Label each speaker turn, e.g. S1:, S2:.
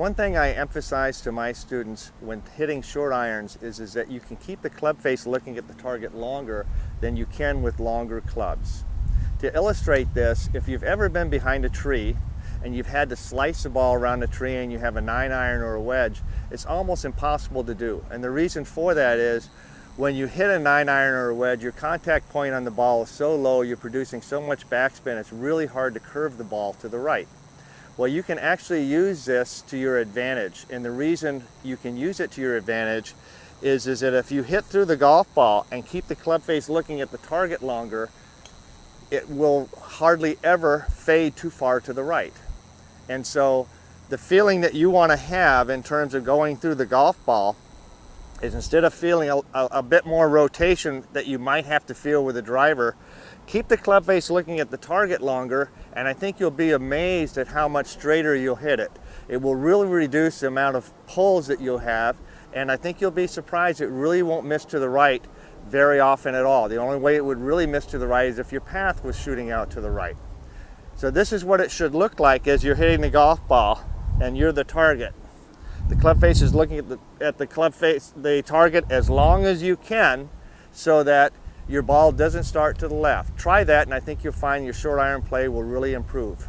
S1: One thing I emphasize to my students when hitting short irons is that you can keep the club face looking at the target longer than you can with longer clubs. To illustrate this, if you've ever been behind a tree and you've had to slice the ball around the tree and you have a 9-iron or a wedge, it's almost impossible to do. And the reason for that is when you hit a 9-iron or a wedge, your contact point on the ball is so low, you're producing so much backspin, it's really hard to curve the ball to the right. Well, you can actually use this to your advantage, and the reason you can use it to your advantage is that if you hit through the golf ball and keep the club face looking at the target longer, it will hardly ever fade too far to the right. And so the feeling that you want to have in terms of going through the golf ball is, instead of feeling a bit more rotation that you might have to feel with a driver, keep the club face looking at the target longer, and I think you'll be amazed at how much straighter you'll hit it. It will really reduce the amount of pulls that you'll have, and I think you'll be surprised it really won't miss to the right very often at all. The only way it would really miss to the right is if your path was shooting out to the right. So this is what it should look like as you're hitting the golf ball and you're the target. The club face is looking at the target as long as you can, so that your ball doesn't start to the left. Try that, and I think you'll find your short iron play will really improve.